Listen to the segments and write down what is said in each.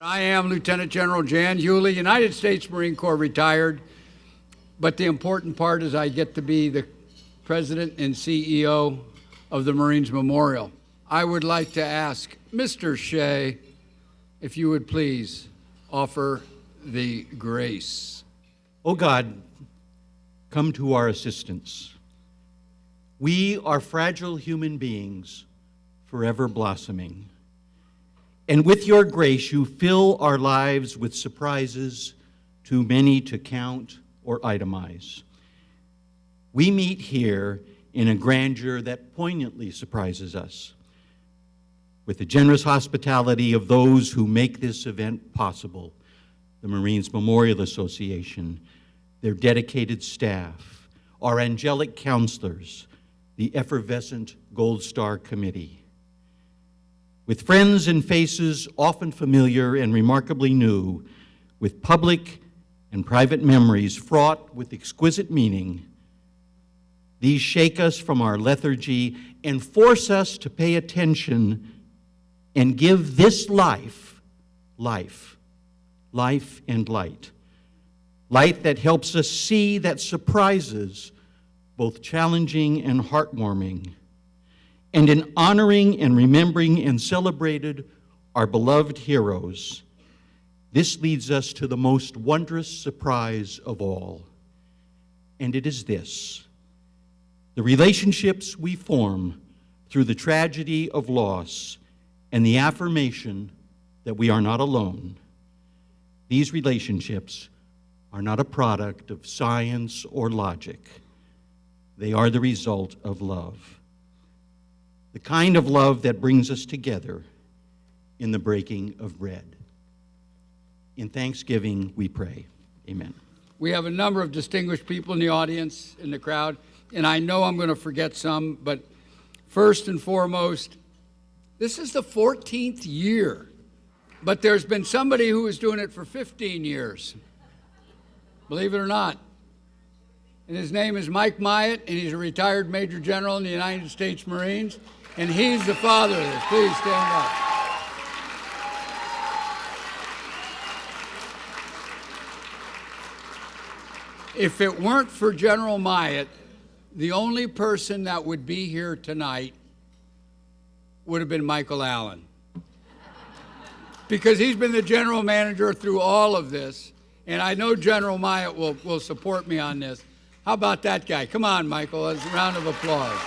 I am Lieutenant General Jan Hewley, United States Marine Corps retired, but the important part is I get to be the President and CEO of the Marines Memorial. I would like to ask Mr. Shea if you would please offer the grace. O God, come to our assistance. We are fragile human beings, forever blossoming. And with your grace, you fill our lives with surprises too many to count or itemize. We meet here in a grandeur that poignantly surprises us. With the generous hospitality of those who make this event possible, the Marines Memorial Association, their dedicated staff, our angelic counselors, the effervescent Gold Star Committee. With friends and faces often familiar and remarkably new, with public and private memories fraught with exquisite meaning, these shake us from our lethargy and force us to pay attention and give this life and light. Light that helps us see, that surprises, both challenging and heartwarming. And in honoring and remembering and celebrated our beloved heroes, this leads us to the most wondrous surprise of all. And it is this: the relationships we form through the tragedy of loss and the affirmation that we are not alone. These relationships are not a product of science or logic. They are the result of love. The kind of love that brings us together in the breaking of bread. In thanksgiving we pray. Amen. We have a number of distinguished people in the audience, in the crowd, and I know I'm going to forget some, but first and foremost, this is the 14th year, but there's been somebody who was doing it for 15 years, believe it or not. And his name is Mike Myatt, and he's a retired Major General in the United States Marines, and he's the father of this. Please stand up. If it weren't for General Myatt, the only person that would be here tonight would have been Michael Allen. Because he's been the general manager through all of this, and I know General Myatt will support me on this. How about that guy? Come on, Michael, a round of applause.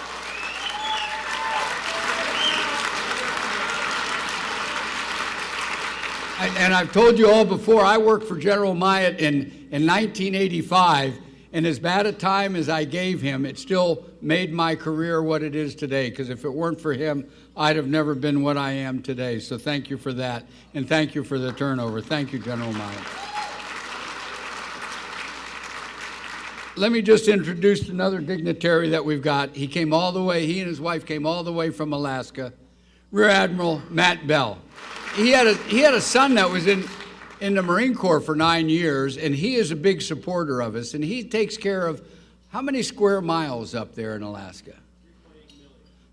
And I've told you all before, I worked for General Myatt in 1985, and as bad a time as I gave him, it still made my career what it is today, because if it weren't for him, I'd have never been what I am today. So thank you for that, and thank you for the turnover. Thank you, General Myatt. Let me just introduce another dignitary that we've got. He came all the way, he and his wife came all the way from Alaska, Rear Admiral Matt Bell. He had a son that was in the Marine Corps for 9 years, and he is a big supporter of us, and he takes care of how many square miles up there in Alaska?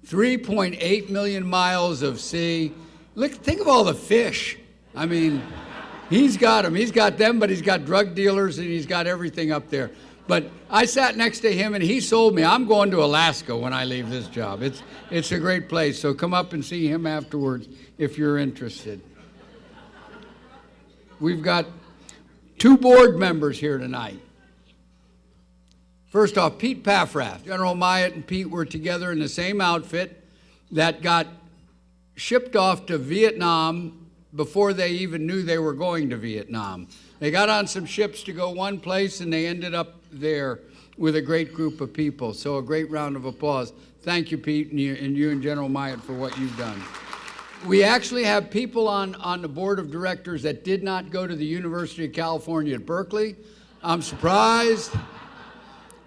3.8 million miles of sea. Look, think of all the fish. I mean, he's got them. He's got them, but he's got drug dealers, and he's got everything up there. But I sat next to him, and he sold me. I'm going to Alaska when I leave this job. It's a great place, so come up and see him afterwards if you're interested. We've got 2 board members here tonight. First off, Pete Paffrath. General Myatt and Pete were together in the same outfit that got shipped off to Vietnam before they even knew they were going to Vietnam. They got on some ships to go one place, and they ended up there with a great group of people. So a great round of applause. Thank you, Pete, and you and General Myatt for what you've done. We actually have people on the board of directors that did not go to the University of California at Berkeley. I'm surprised.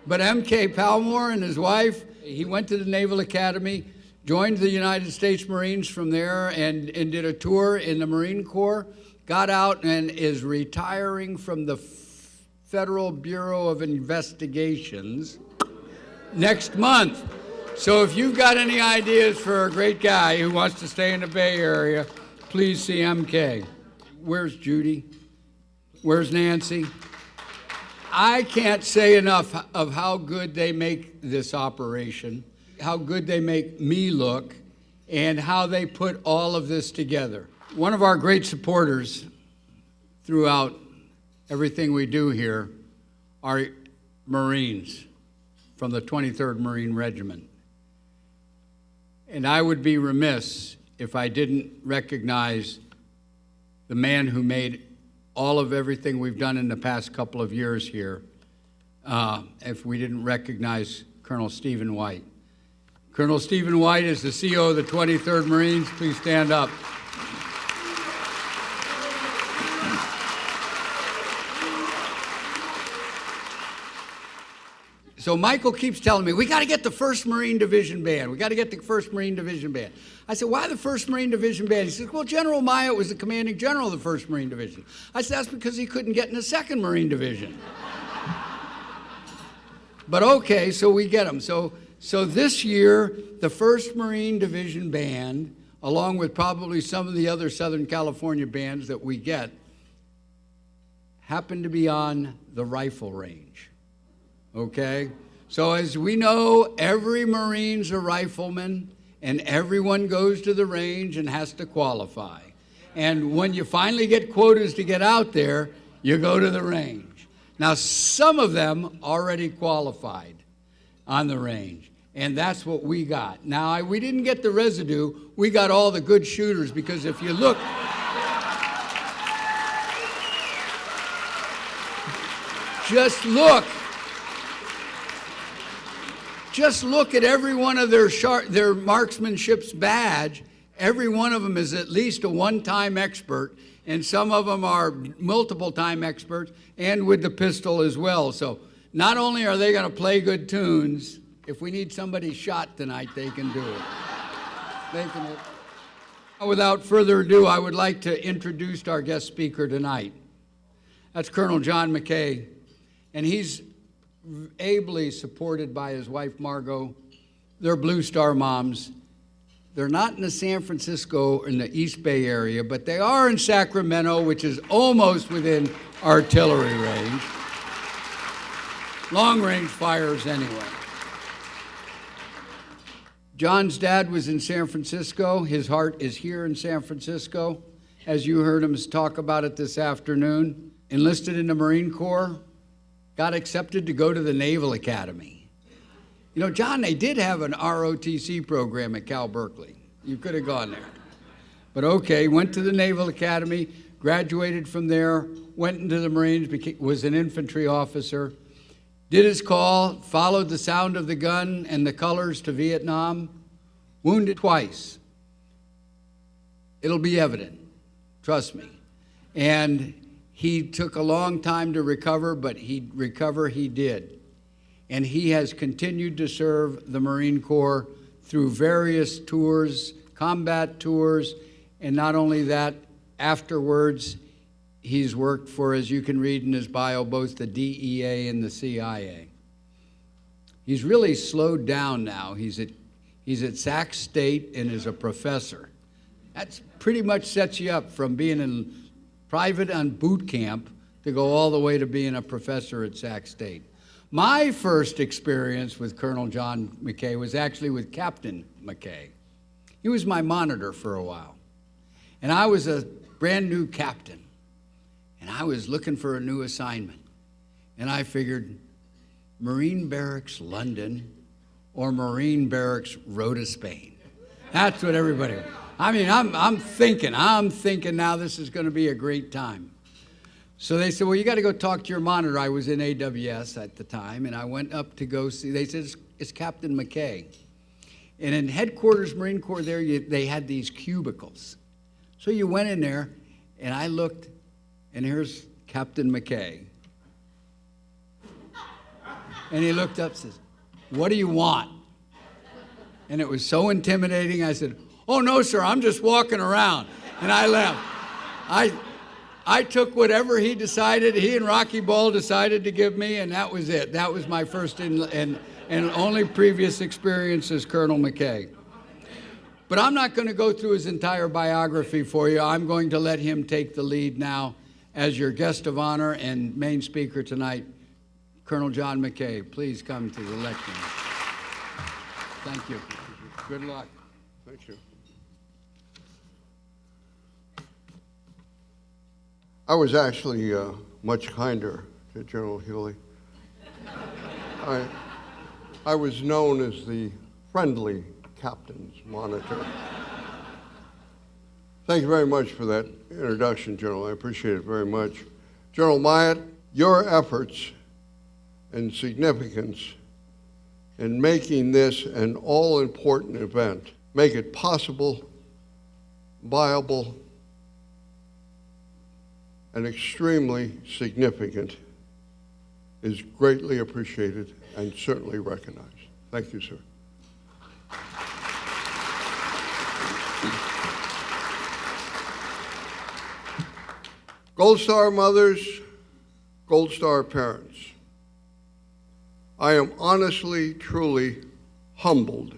But McKay Palmore and his wife, he went to the Naval Academy, joined the United States Marines from there, and did a tour in the Marine Corps, got out and is retiring from the Federal Bureau of Investigations next month. So if you've got any ideas for a great guy who wants to stay in the Bay Area, please see McKay. Where's Judy? Where's Nancy? I can't say enough of how good they make this operation, how good they make me look, and how they put all of this together. One of our great supporters throughout everything we do here are Marines from the 23rd Marine Regiment. And I would be remiss if I didn't recognize the man who made all of everything we've done in the past couple of years here, if we didn't recognize Colonel Stephen White. Colonel Stephen White is the CO of the 23rd Marines. Please stand up. So Michael keeps telling me, we got to get the 1st Marine Division Band. We got to get the 1st Marine Division Band. I said, why the 1st Marine Division Band? He says, well, General Myatt was the commanding general of the 1st Marine Division. I said, that's because he couldn't get in the 2nd Marine Division. But okay, so we get them. So this year, the 1st Marine Division Band, along with probably some of the other Southern California bands that we get, happen to be on the rifle range. Okay? So as we know, every Marine's a rifleman, and everyone goes to the range and has to qualify. And when you finally get quotas to get out there, you go to the range. Now, some of them already qualified on the range, and that's what we got. Now, we didn't get the residue. We got all the good shooters, because if you look, Just look at every one of their marksmanship's badge. Every one of them is at least a one-time expert, and some of them are multiple-time experts, and with the pistol as well. So not only are they going to play good tunes, if we need somebody shot tonight, they can do it. They can. Without further ado, I would like to introduce our guest speaker tonight. That's Colonel John McKay, and he's ably supported by his wife, Margot. They're Blue Star moms. They're not in the San Francisco, in the East Bay area, but they are in Sacramento, which is almost within artillery range. Long-range fires anyway. John's dad was in San Francisco. His heart is here in San Francisco, as you heard him talk about it this afternoon. Enlisted in the Marine Corps. Got accepted to go to the Naval Academy. You know, John, they did have an ROTC program at Cal Berkeley. You could have gone there. But okay, went to the Naval Academy, graduated from there, went into the Marines, was an infantry officer, did his call, followed the sound of the gun and the colors to Vietnam, wounded twice. It'll be evident, trust me. And he took a long time to recover, but he did. And he has continued to serve the Marine Corps through various tours, combat tours, and not only that, afterwards, he's worked for, as you can read in his bio, both the DEA and the CIA. He's really slowed down now. He's at Sac State and is a professor. That's pretty much sets you up from being in private on boot camp to go all the way to being a professor at Sac State. My first experience with Colonel John McKay was actually with Captain McKay. He was my monitor for a while. And I was a brand new captain. And I was looking for a new assignment. And I figured Marine Barracks, London, or Marine Barracks, Rota, Spain. That's what everybody, I mean, I'm thinking now this is going to be a great time. So they said, well, you got to go talk to your monitor. I was in AWS at the time, and I went up to go see. They said, it's Captain McKay. And in headquarters, Marine Corps there, they had these cubicles. So you went in there, and I looked, and here's Captain McKay. And he looked up and says, what do you want? And it was so intimidating, I said, oh, no, sir, I'm just walking around. And I left. I took whatever he and Rocky Ball decided to give me, and that was it. That was my first and only previous experience as Colonel McKay. But I'm not going to go through his entire biography for you. I'm going to let him take the lead now as your guest of honor and main speaker tonight, Colonel John McKay. Please come to the lectern. Thank you. Good luck. Thank you. I was actually much kinder to General Hewley. I was known as the friendly captain's monitor. Thank you very much for that introduction, General. I appreciate it very much. General Myatt, your efforts and significance in making this an all-important event make it possible, viable, and extremely significant is greatly appreciated and certainly recognized. Thank you, sir. Gold Star mothers, Gold Star parents, I am honestly, truly humbled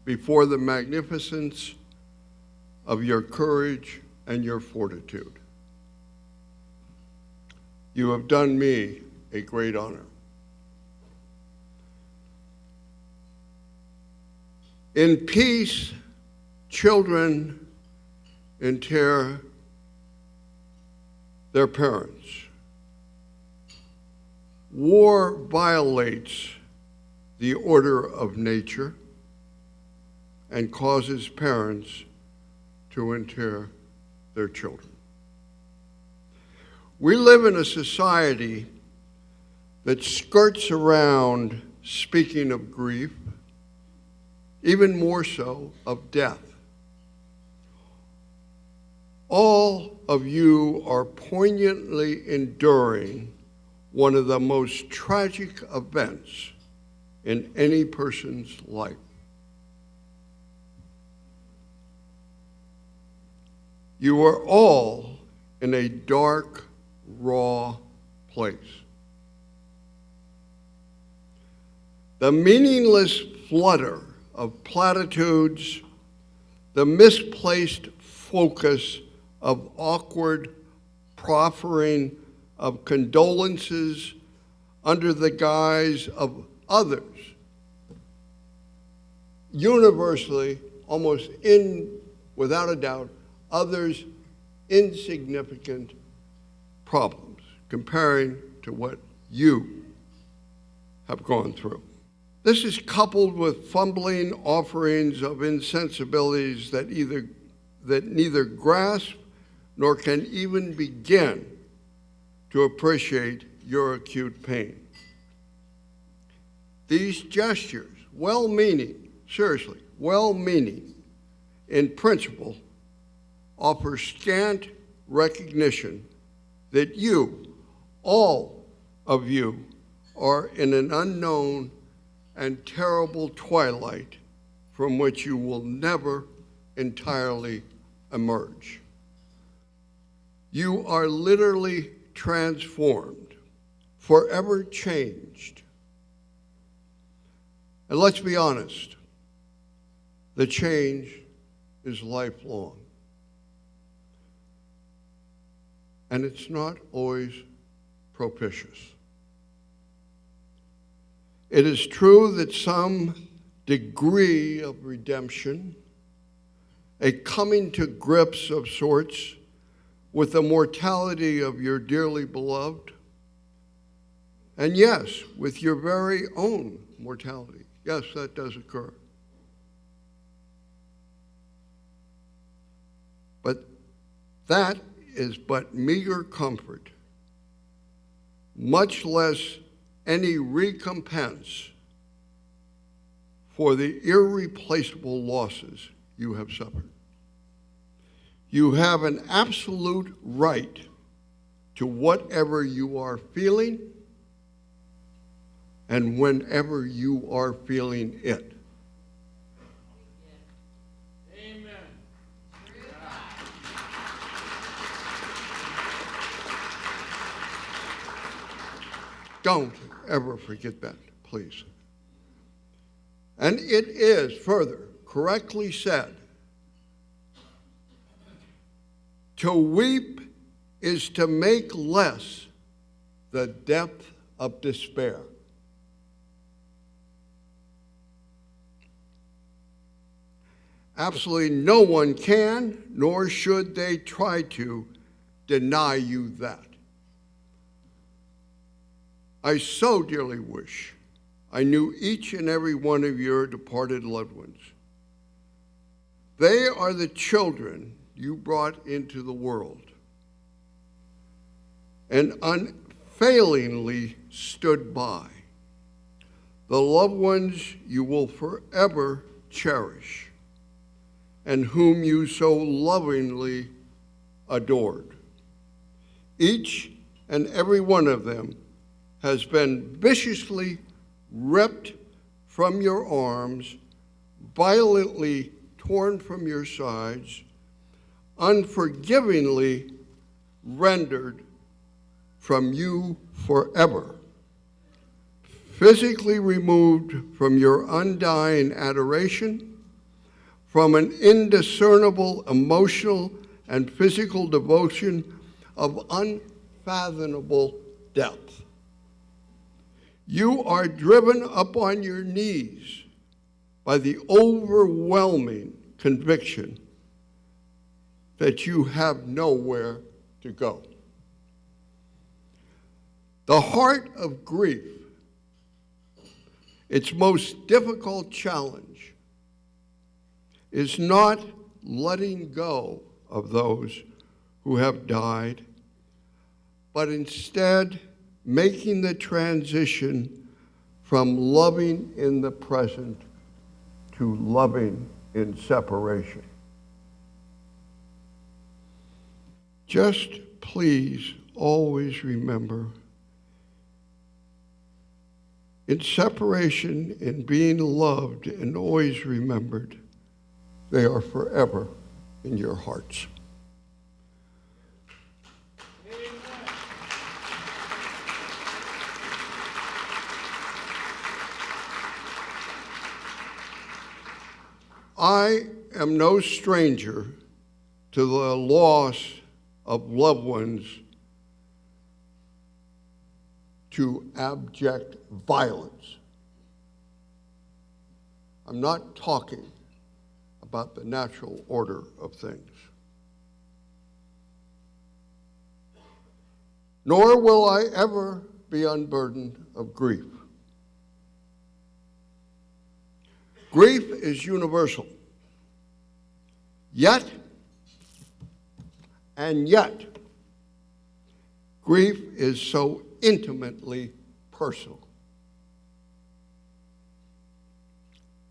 before the magnificence of your courage and your fortitude. You have done me a great honor. In peace, children inter their parents. War violates the order of nature and causes parents to inter their children. We live in a society that skirts around speaking of grief, even more so of death. All of you are poignantly enduring one of the most tragic events in any person's life. You are all in a dark, raw place. The meaningless flutter of platitudes, the misplaced focus of awkward proffering of condolences under the guise of others, universally, without a doubt, others' insignificant problems, comparing to what you have gone through. This is coupled with fumbling offerings of insensibilities that neither grasp nor can even begin to appreciate your acute pain. These gestures, well-meaning, seriously, well-meaning, in principle, offer scant recognition that you, all of you, are in an unknown and terrible twilight from which you will never entirely emerge. You are literally transformed, forever changed. And let's be honest, the change is lifelong. And it's not always propitious. It is true that some degree of redemption, a coming to grips of sorts with the mortality of your dearly beloved, and yes, with your very own mortality. Yes, that does occur. But that is but meager comfort, much less any recompense for the irreplaceable losses you have suffered. You have an absolute right to whatever you are feeling and whenever you are feeling it. Amen. Don't ever forget that, please. And it is further correctly said, to weep is to make less the depth of despair. Absolutely no one can, nor should they try to, deny you that. I so dearly wish I knew each and every one of your departed loved ones. They are the children you brought into the world and unfailingly stood by, the loved ones you will forever cherish and whom you so lovingly adored. Each and every one of them has been viciously ripped from your arms, violently torn from your sides, unforgivingly rendered from you forever, physically removed from your undying adoration, from an indiscernible emotional and physical devotion of unfathomable depth. You are driven up on your knees by the overwhelming conviction that you have nowhere to go. The heart of grief, its most difficult challenge, is not letting go of those who have died, but instead making the transition from loving in the present to loving in separation. Just please always remember, in separation, in being loved and always remembered, they are forever in your hearts. I am no stranger to the loss of loved ones to abject violence. I'm not talking about the natural order of things. Nor will I ever be unburdened of grief. Grief is universal. Yet, grief is so intimately personal.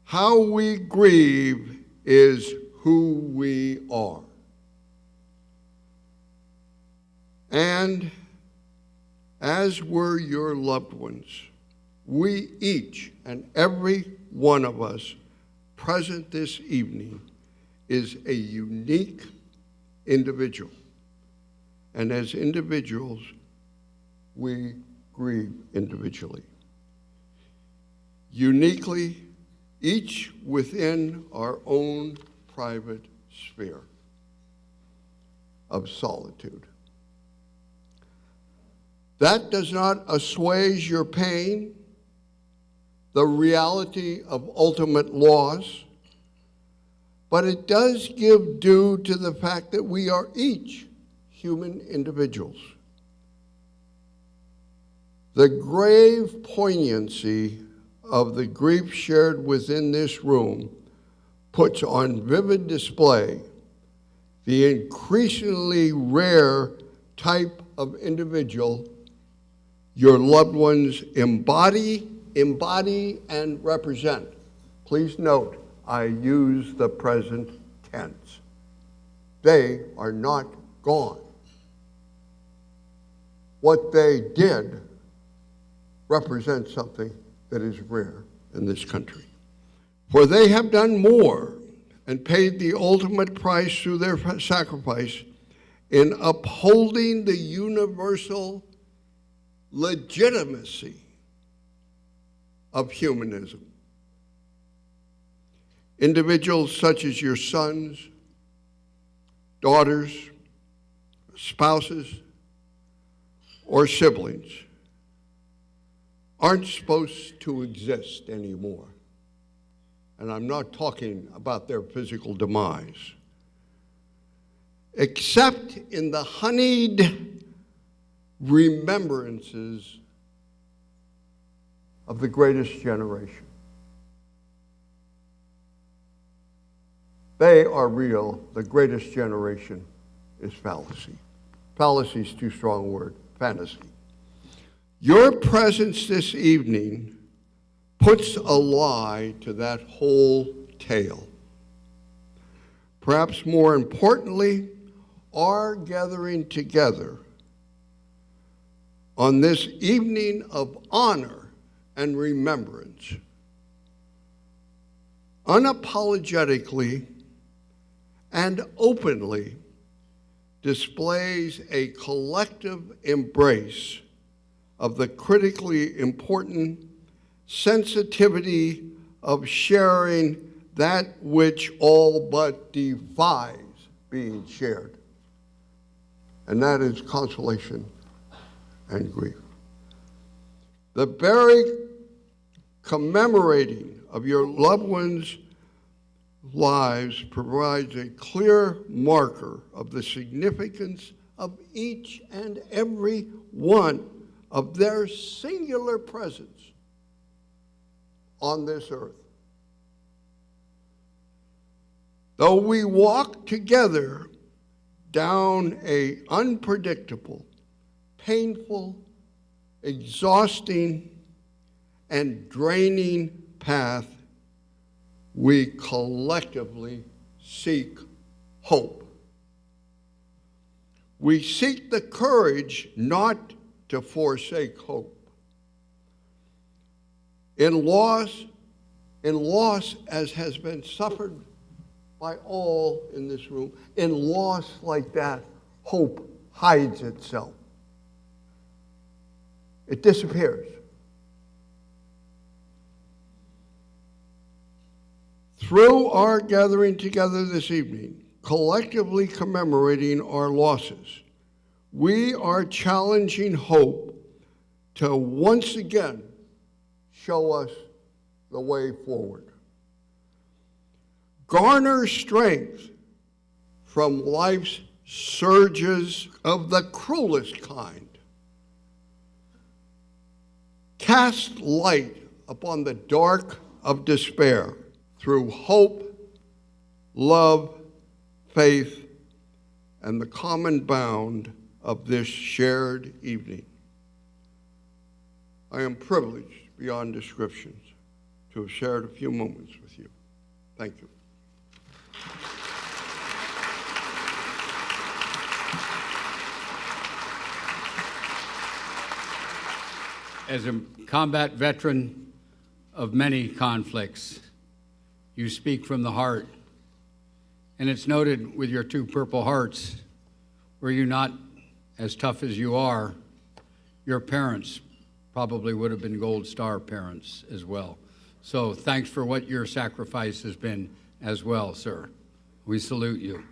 How we grieve is who we are. And as were your loved ones, we each and every one of us present this evening is a unique individual. And as individuals, we grieve individually. Uniquely, each within our own private sphere of solitude. That does not assuage your pain, the reality of ultimate loss, but it does give due to the fact that we are each human individuals. The grave poignancy of the grief shared within this room puts on vivid display the increasingly rare type of individual your loved ones embody, and represent. Please note, I use the present tense. They are not gone. What they did represents something that is rare in this country. For they have done more and paid the ultimate price through their sacrifice in upholding the universal legitimacy of humanism. Individuals such as your sons, daughters, spouses, or siblings aren't supposed to exist anymore. And I'm not talking about their physical demise. Except in the honeyed remembrances of the greatest generation. They are real. The greatest generation is fallacy. Fallacy is too strong a word. Fantasy. Your presence this evening puts a lie to that whole tale. Perhaps more importantly, our gathering together on this evening of honor and remembrance unapologetically and openly displays a collective embrace of the critically important sensitivity of sharing that which all but defies being shared. And that is consolation and grief. The very commemorating of your loved ones' lives provides a clear marker of the significance of each and every one of their singular presence on this earth. Though we walk together down an unpredictable, painful, exhausting, and draining path, we collectively seek hope. We seek the courage not to forsake hope. In loss as has been suffered by all in this room, in loss like that, hope hides itself. It disappears. Through our gathering together this evening, collectively commemorating our losses, we are challenging hope to once again show us the way forward. Garner strength from life's surges of the cruelest kind. Cast light upon the dark of despair through hope, love, faith, and the common bound of this shared evening. I am privileged beyond descriptions to have shared a few moments with you. Thank you. As a combat veteran of many conflicts, you speak from the heart. And it's noted with your two Purple Hearts, were you not as tough as you are, your parents probably would have been Gold Star parents as well. So thanks for what your sacrifice has been as well, sir. We salute you.